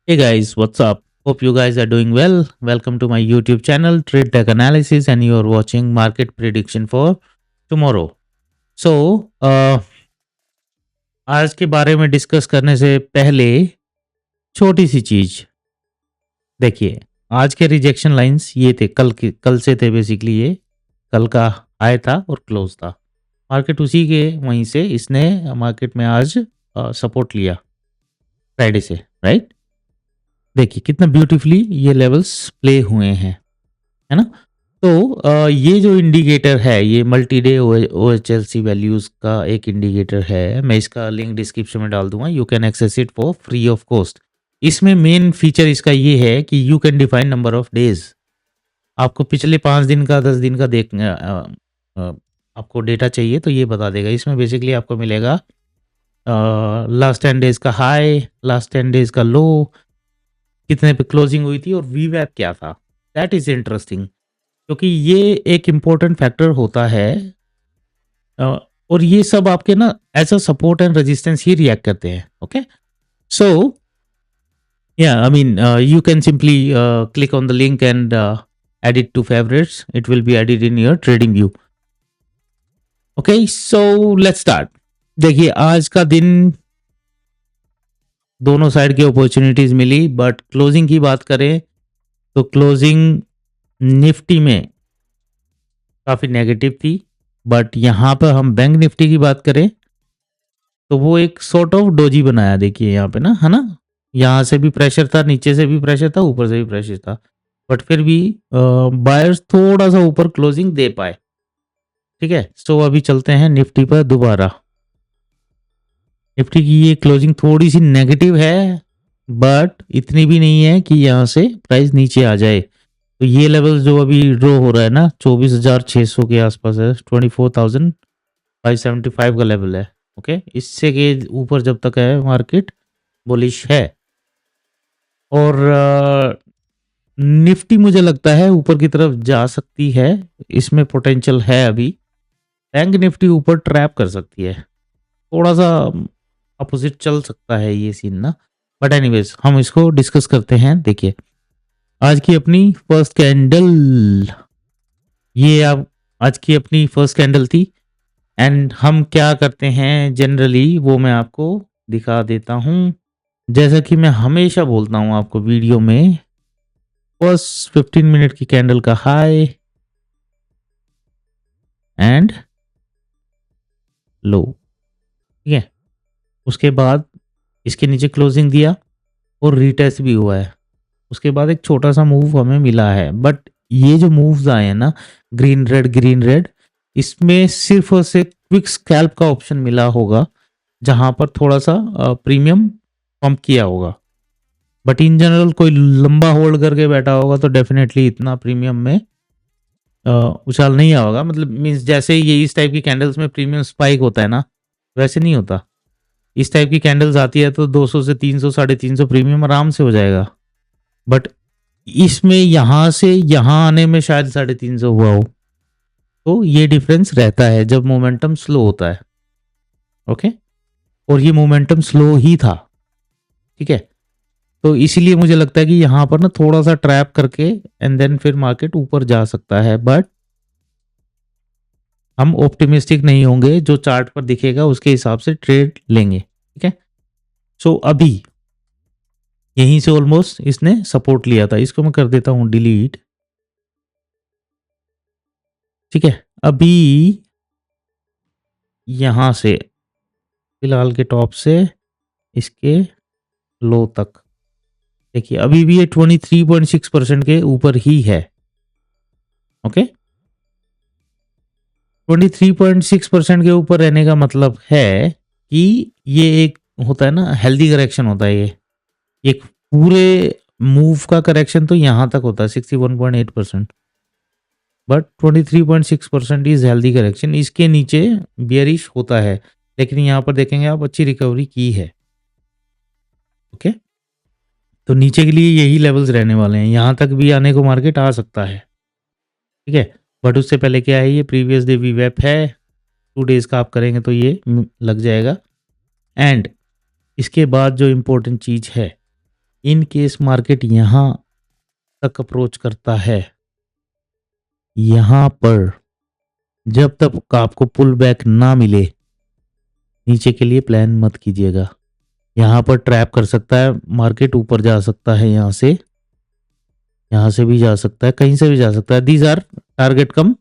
Hey guys, what's up? Hope you guys are doing well. Welcome to my YouTube channel, Trade Tech Analysis, and you are watching Market Prediction for Tomorrow. So, आज के बारे में discuss करने से पहले छोटी सी चीज देखिए। आज के रिजेक्शन लाइंस ये थे, कल से थे बेसिकली। ये कल का हाई था और क्लोज था। मार्केट उसी के वहीं से इसने मार्केट में आज सपोर्ट लिया फ्राइडे से, राइट। देखिए कितना ब्यूटीफुली ये लेवल्स प्ले हुए हैं, है ना। तो ये जो इंडिकेटर है, ये मल्टी डे OHLC वैल्यूज का एक इंडिकेटर है। मैं इसका लिंक डिस्क्रिप्शन में डाल दूंगा। You can access it for free of cost. इसमें मेन फीचर इसका ये है कि you can define number of days. आपको पिछले 5 दिन का 10 दिन का आपको डेटा चाहिए तो ये बता देगा। इसमें बेसिकली आपको मिलेगा लास्ट 10 डेज का हाई, लास्ट 10 डेज का लो, कितने पे क्लोजिंग हुई थी और वीवैप क्या था। दैट इज इंटरेस्टिंग, क्योंकि ये एक इम्पोर्टेंट फैक्टर होता है। और ये सब आपके ना as a support and resistance ही रिएक्ट करते हैं। Okay, so yeah I mean you can simply click on the link and add it to favorites. It will be added in your trading view. Okay, so let's start. देखिए आज का दिन दोनों side की opportunities milli, but closing की बात करें तो क्लोजिंग निफ्टी में काफ़ी नेगेटिव थी। बट यहाँ पर हम बैंक निफ्टी की बात करें तो वो एक सॉर्ट ऑफ डोजी बनाया। देखिए यहाँ पे ना, है ना, यहाँ से भी प्रेशर था, नीचे से भी प्रेशर था, ऊपर से भी प्रेशर था, बट फिर भी बायर्स थोड़ा सा ऊपर क्लोजिंग दे पाए। ठीक है, सो अभी चलते हैं निफ्टी पर दोबारा। निफ्टी की ये क्लोजिंग थोड़ी सी नेगेटिव है, बट इतनी भी नहीं है कि यहाँ से प्राइस नीचे आ जाए। तो ये लेवल जो अभी ड्रॉ हो रहा है ना, 24,600 के आसपास है, 24,575 का लेवल है। ओके, इससे के ऊपर जब तक है मार्केट बुलिश है। और निफ्टी मुझे लगता है ऊपर की तरफ जा सकती है, इसमें पोटेंशियल है अभी। बैंक निफ्टी ऊपर ट्रैप कर सकती है, थोड़ा सा अपोजिट चल सकता है ये सीन ना। बट एनीवेज हम इसको डिस्कस करते हैं। देखिए आज की अपनी फर्स्ट कैंडल, ये अब आज की अपनी फर्स्ट कैंडल थी। एंड हम क्या करते हैं जनरली वो मैं आपको दिखा देता हूँ। जैसा कि मैं हमेशा बोलता हूँ आपको वीडियो में, फर्स्ट 15 मिनट की कैंडल का हाई एंड लो, ठीक है। उसके बाद इसके नीचे क्लोजिंग दिया और रीटेस्ट भी हुआ है। उसके बाद एक छोटा सा मूव हमें मिला है, बट ये जो मूव्स आए हैं ना, ग्रीन रेड, इसमें सिर्फ और सिर्फ क्विक स्कैल्प का ऑप्शन मिला होगा, जहां पर थोड़ा सा प्रीमियम पंप किया होगा। बट इन जनरल कोई लंबा होल्ड करके बैठा होगा तो डेफिनेटली इतना प्रीमियम में उछाल नहीं होगा। मतलब मीन्स जैसे ये इस टाइप की कैंडल्स में प्रीमियम स्पाइक होता है ना, वैसे नहीं होता। इस टाइप की कैंडल्स आती है तो 200 से 300 350 प्रीमियम आराम से हो जाएगा। बट इसमें यहाँ से यहाँ आने में शायद 350 हुआ हो, तो ये डिफरेंस रहता है जब मोमेंटम स्लो होता है। ओके, और ये मोमेंटम स्लो ही था, ठीक है। तो इसीलिए मुझे लगता है कि यहाँ पर ना थोड़ा सा ट्रैप करके एंड देन फिर मार्केट ऊपर जा सकता है। बट हम ऑप्टिमिस्टिक नहीं होंगे, जो चार्ट पर दिखेगा उसके हिसाब से ट्रेड लेंगे, ठीक है। सो अभी यहीं से ऑलमोस्ट इसने सपोर्ट लिया था, इसको मैं कर देता हूं डिलीट, ठीक है। अभी यहां से फिलहाल के टॉप से इसके लो तक देखिए, अभी भी ये 23.6% के ऊपर ही है। ओके, 23.6% के ऊपर रहने का मतलब है कि ये एक होता है ना हेल्दी करेक्शन होता है। ये एक पूरे मूव का करेक्शन तो यहाँ तक होता है 61.8%, बट 23.6% इज हेल्दी करेक्शन। इसके नीचे बियरिश होता है, लेकिन यहाँ पर देखेंगे आप अच्छी रिकवरी की है। ओके, तो नीचे के लिए यही लेवल्स रहने वाले हैं, यहाँ तक भी आने को मार्केट आ सकता है, ठीक है। बट उससे पहले क्या है, ये प्रीवियस डे वीवैप है, 2 डेज का आप करेंगे तो ये लग जाएगा। एंड इसके बाद जो इम्पोर्टेंट चीज़ है इन केस मार्केट यहाँ तक अप्रोच करता है, यहाँ पर जब तक आपको पुल बैक ना मिले नीचे के लिए प्लान मत कीजिएगा। यहाँ पर ट्रैप कर सकता है मार्केट, ऊपर जा सकता है, यहाँ से भी जा सकता है, कहीं से भी जा सकता है। These are target cum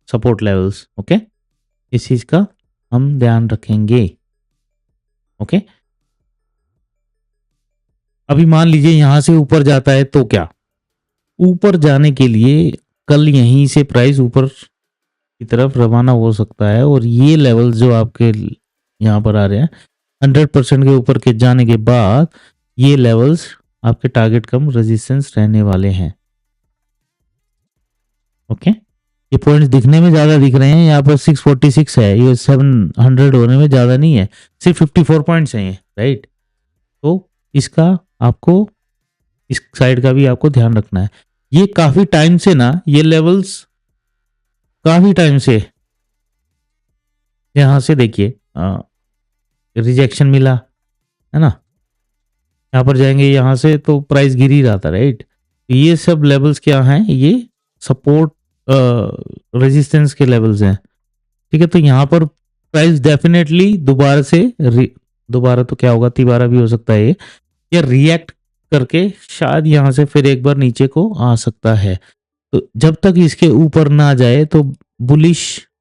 support levels. Okay, इस चीज का हम ध्यान रखेंगे। ओके, अभी मान लीजिए यहां से ऊपर जाता है तो क्या, ऊपर जाने के लिए कल यहीं से प्राइस ऊपर की तरफ रवाना हो सकता है, और ये लेवल जो आपके यहाँ पर आ रहे हैं 100% के ऊपर के जाने के बाद ये लेवल्स आपके टारगेट कम रेजिस्टेंस रहने वाले हैं। ओके, ये पॉइंट्स दिखने में ज्यादा दिख रहे हैं, यहाँ पर 646 है, ये 700 होने में ज्यादा नहीं है, सिर्फ 54 पॉइंट्स हैं ये, राइट। तो इसका आपको, इस साइड का भी आपको ध्यान रखना है। ये काफी टाइम से ना, ये लेवल्स काफी टाइम से, यहां से देखिए रिजेक्शन मिला है ना, यहाँ पर जाएंगे यहाँ से तो प्राइस गिर ही रहा था, राइट। ये सब लेवल्स क्या हैं, ये सपोर्ट रेजिस्टेंस के लेवल्स हैं, ठीक है। तो यहाँ पर प्राइस डेफिनेटली दोबारा से दोबारा तो क्या होगा, तिबारा भी हो सकता है ये रिएक्ट करके शायद यहाँ से फिर एक बार नीचे को आ सकता है। तो जब तक इसके ऊपर ना जाए तो बुलिश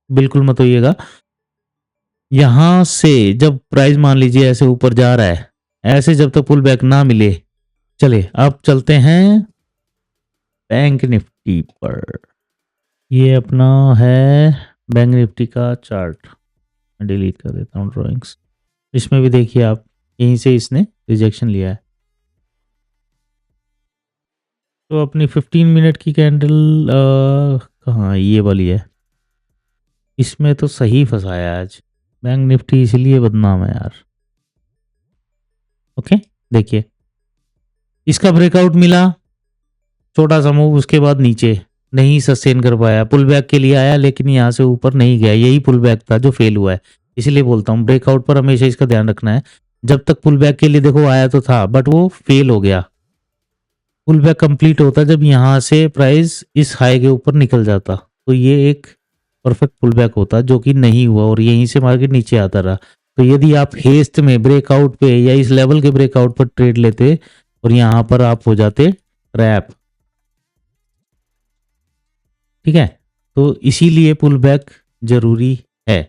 बिल्कुल मत होइएगा। यहां से जब प्राइस मान लीजिए ऐसे ऊपर जा रहा है, ऐसे जब तक पुल बैक ना मिले, चले अब चलते हैं बैंक निफ्टी पर। ये अपना है बैंक निफ्टी का चार्ट, डिलीट कर देता हूँ ड्राइंग्स। इसमें भी देखिए आप, यहीं से इसने रिजेक्शन लिया है। तो अपनी 15 मिनट की कैंडल कहाँ, ये वाली है, इसमें तो सही फंसाया आज बैंक निफ्टी, इसलिए बदनाम है यार। ओके, देखिए इसका ब्रेकआउट मिला, छोटा सा मूव, उसके बाद नीचे नहीं सस्टेन कर पाया, पुल बैक के लिए आया लेकिन यहाँ से ऊपर नहीं गया, यही पुल बैक था जो फेल हुआ है। इसलिए बोलता हूँ ब्रेकआउट पर हमेशा इसका ध्यान रखना है। जब तक पुल बैक के लिए देखो आया तो था, बट वो फेल हो गया। पुल बैक कंप्लीट होता जब यहाँ से प्राइस इस हाई के ऊपर निकल जाता, तो ये एक परफेक्ट पुल बैक होता, जो कि नहीं हुआ और यहीं से मार्केट नीचे आता रहा। तो यदि आप हेस्ट में ब्रेकआउट पे या इस लेवल के ब्रेकआउट पर ट्रेड लेते और यहाँ पर आप हो जाते ट्रैप, ठीक है। तो इसीलिए पुल बैक जरूरी है,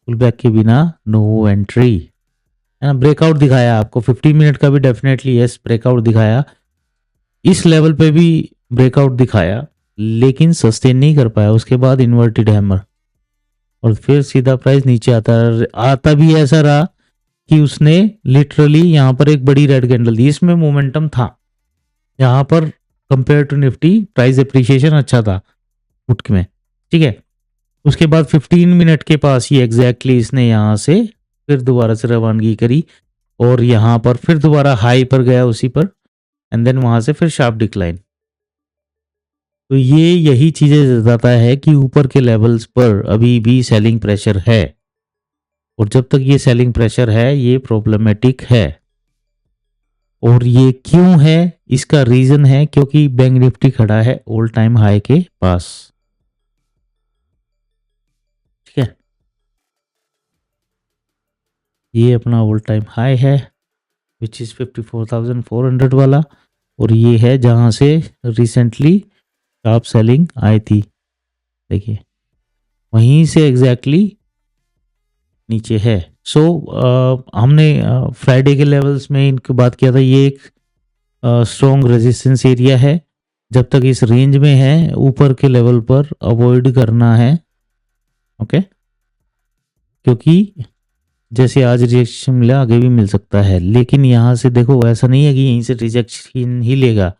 पुल बैक के बिना नो एंट्री, है ना। ब्रेकआउट दिखाया आपको 15 मिनट का भी, डेफिनेटली यस ब्रेकआउट दिखाया, इस लेवल पे भी ब्रेकआउट दिखाया, लेकिन सस्टेन नहीं कर पाया। उसके बाद इन्वर्टेड हैमर और फिर सीधा प्राइस नीचे आता भी ऐसा रहा कि उसने लिटरली यहाँ पर एक बड़ी रेड कैंडल दी, इसमें मोमेंटम था यहाँ पर compare to Nifty, price appreciation अच्छा था फुट में, ठीक है। उसके बाद 15 मिनट के पास ही एग्जैक्टली इसने यहाँ से फिर दोबारा से रवानगी करी और यहाँ पर फिर दोबारा हाई पर गया उसी पर, एंड देन वहां से फिर शार्प डिक्लाइन। तो ये यही चीजें बताता है कि ऊपर के लेवल्स पर अभी भी सेलिंग प्रेशर है, और जब तक ये सेलिंग प्रेशर है ये प्रॉब्लमेटिक है। और ये क्यों है, इसका रीजन है क्योंकि बैंक निफ्टी खड़ा है ऑल टाइम हाई के पास, ठीक है। ये अपना ऑल टाइम हाई है विच इज 54,400 वाला, और ये है जहां से रिसेंटली टॉप सेलिंग आई थी, देखिए वहीं से एग्जैक्टली नीचे है। सो हमने फ्राइडे के लेवल्स में इनकी बात किया था, ये एक स्ट्रॉन्ग रेजिस्टेंस एरिया है, जब तक इस रेंज में है ऊपर के लेवल पर अवॉइड करना है, ओके। क्योंकि जैसे आज रिजेक्शन मिला आगे भी मिल सकता है, लेकिन यहाँ से देखो ऐसा नहीं है कि यहीं से रिजेक्शन ही लेगा,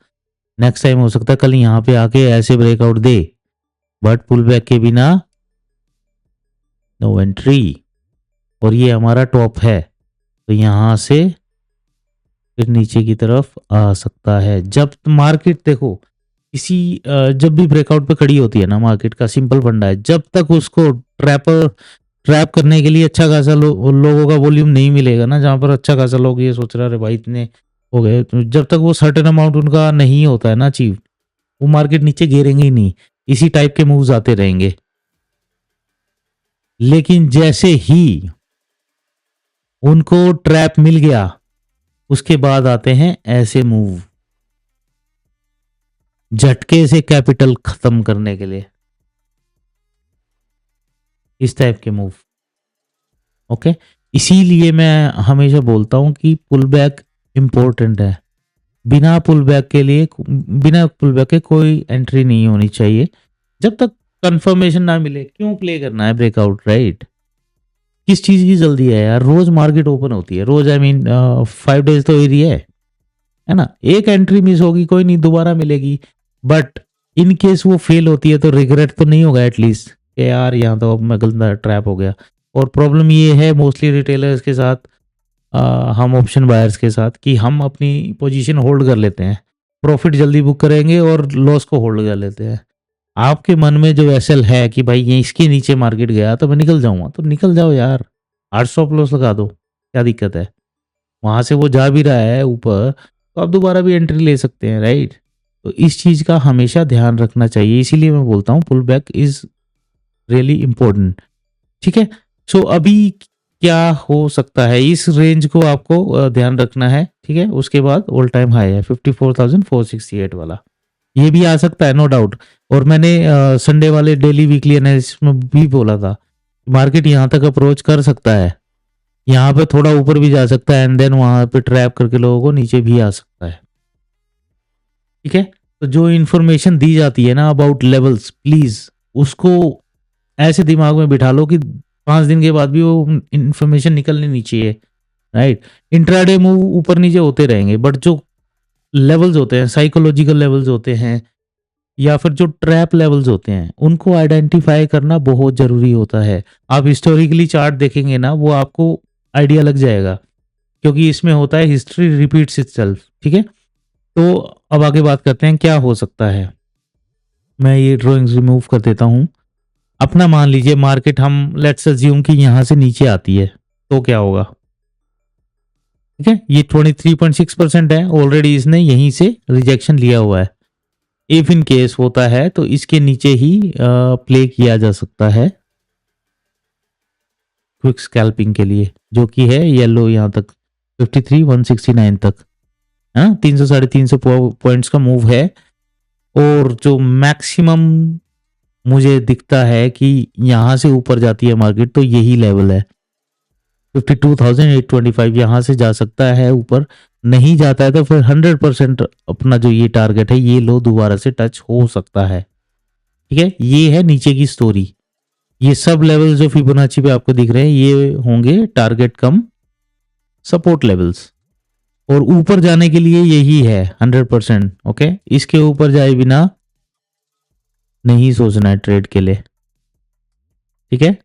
नेक्स्ट टाइम हो सकता है कल यहाँ पे आके ऐसे ब्रेकआउट दे, बट पुल बैक के बिना नो एंट्री। और ये हमारा टॉप है, तो यहाँ से फिर नीचे की तरफ आ सकता है। जब मार्केट देखो इसी जब भी ब्रेकआउट पे खड़ी होती है ना मार्केट का सिंपल फंडा है, जब तक उसको ट्रैपर ट्रैप करने के लिए अच्छा खासा लोगों का वॉल्यूम नहीं मिलेगा ना, जहाँ पर अच्छा खासा लोग ये सोच रहे हैं, अरे भाई इतने हो गए, तो जब तक वो सर्टेन अमाउंट उनका नहीं होता है ना अचीव, वो मार्केट नीचे गिरेंगे ही नहीं, इसी टाइप के मूव्स आते रहेंगे। लेकिन जैसे ही उनको ट्रैप मिल गया, उसके बाद आते हैं ऐसे मूव, झटके से कैपिटल खत्म करने के लिए, इस टाइप के मूव। ओके, इसीलिए मैं हमेशा बोलता हूं कि पुल बैक इंपॉर्टेंट है। बिना पुल बैक के कोई एंट्री नहीं होनी चाहिए जब तक कंफर्मेशन ना मिले। क्यों प्ले करना है ब्रेकआउट, राइट? किस चीज की जल्दी है यार? रोज मार्केट ओपन होती है, रोज, आई मीन 5 डेज तो एरिया है ना। एक एंट्री मिस होगी कोई नहीं, दोबारा मिलेगी, बट इन केस वो फेल होती है तो रिग्रेट तो नहीं होगा एटलीस्ट कि यार यहाँ तो अब मैं गलत ट्रैप हो गया। और प्रॉब्लम ये है मोस्टली रिटेलर्स के साथ, हम ऑप्शन बायर्स के साथ, कि हम अपनी पोजीशन होल्ड कर लेते हैं, प्रॉफिट जल्दी बुक करेंगे और लॉस को होल्ड कर लेते हैं। आपके मन में जो एसएल है कि भाई ये इसके नीचे मार्केट गया तो मैं निकल जाऊंगा, तो निकल जाओ यार, 800 प्लस लगा दो, क्या दिक्कत है? वहां से वो जा भी रहा है ऊपर तो आप दोबारा भी एंट्री ले सकते हैं, राइट? तो इस चीज का हमेशा ध्यान रखना चाहिए, इसीलिए मैं बोलता हूँ pull back is really important. ठीक है, सो अभी क्या हो सकता है, इस रेंज को आपको ध्यान रखना है। ठीक है, उसके बाद ऑल टाइम हाई है 54,468 वाला, ये भी आ सकता है, नो डाउट। और मैंने संडे वाले डेली वीकली एनालिसिस में भी बोला था मार्केट यहाँ तक अप्रोच कर सकता है, यहाँ पे थोड़ा ऊपर भी जा सकता है, एंड देन वहां पे ट्रैप करके लोगों को नीचे भी आ सकता है। ठीक है, तो जो इन्फॉर्मेशन दी जाती है ना अबाउट लेवल्स, प्लीज उसको ऐसे दिमाग में बिठा लो कि 5 दिन के बाद भी वो इन्फॉर्मेशन निकलनी नहीं चाहिए, राइट? इंट्राडे मूव ऊपर नीचे होते रहेंगे, बट जो लेवल्स होते हैं, साइकोलॉजिकल लेवल्स होते हैं, या फिर जो ट्रैप लेवल्स होते हैं, उनको आइडेंटिफाई करना बहुत जरूरी होता है। आप हिस्टोरिकली चार्ट देखेंगे ना, वो आपको आइडिया लग जाएगा, क्योंकि इसमें होता है हिस्ट्री रिपीट्स इटसेल्फ। ठीक है, तो अब आगे बात करते हैं क्या हो सकता है। मैं ये ड्राइंग्स रिमूव कर देता हूं। अपना मान लीजिए मार्केट, हम लेट्स अज्यूम कि यहां से नीचे आती है, तो क्या होगा? ठीक है, ये 23.6% है, ऑलरेडी इसने यहीं से रिजेक्शन लिया हुआ है। इफ इन केस होता है तो इसके नीचे ही प्ले किया जा सकता है क्विक स्कैल्पिंग के लिए, जो कि है येलो यहाँ तक 53,169 तक, हाँ 300 350 पॉइंट्स का मूव है। और जो मैक्सिमम मुझे दिखता है कि यहाँ से ऊपर जाती है मार्केट तो यही लेवल है 52,825, यहाँ से जा सकता है ऊपर। नहीं जाता है तो फिर 100% अपना जो ये टारगेट है ये लो दोबारा से टच हो सकता है। ठीक है, ये है नीचे की स्टोरी। ये सब लेवल्स जो फिबोनाची पे आपको दिख रहे हैं ये होंगे टारगेट कम सपोर्ट लेवल्स, और ऊपर जाने के लिए यही है 100%। ओके, इसके ऊपर जाए बिना नहीं सोचना है ट्रेड के लिए। ठीक है,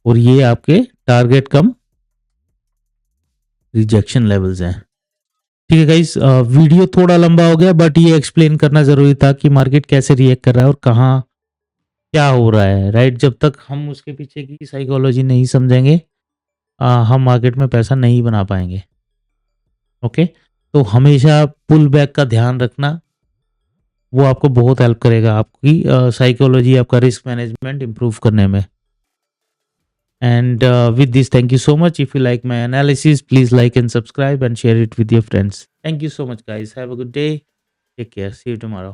और ये आपके टारगेट कम रिजेक्शन लेवल्स हैं। ठीक है गाइस, वीडियो थोड़ा लंबा हो गया, बट ये एक्सप्लेन करना जरूरी था कि मार्केट कैसे रिएक्ट कर रहा है और कहाँ क्या हो रहा है, राइट? जब तक हम उसके पीछे की साइकोलॉजी नहीं समझेंगे, हम मार्केट में पैसा नहीं बना पाएंगे। ओके, तो हमेशा पुल बैक का ध्यान रखना, वो आपको बहुत हेल्प करेगा, आपकी साइकोलॉजी, आपका रिस्क मैनेजमेंट इंप्रूव करने में। And with this, thank you so much. If you like my analysis, please like and subscribe and share it with your friends. Thank you so much, guys. Have a good day. Take care. See you tomorrow.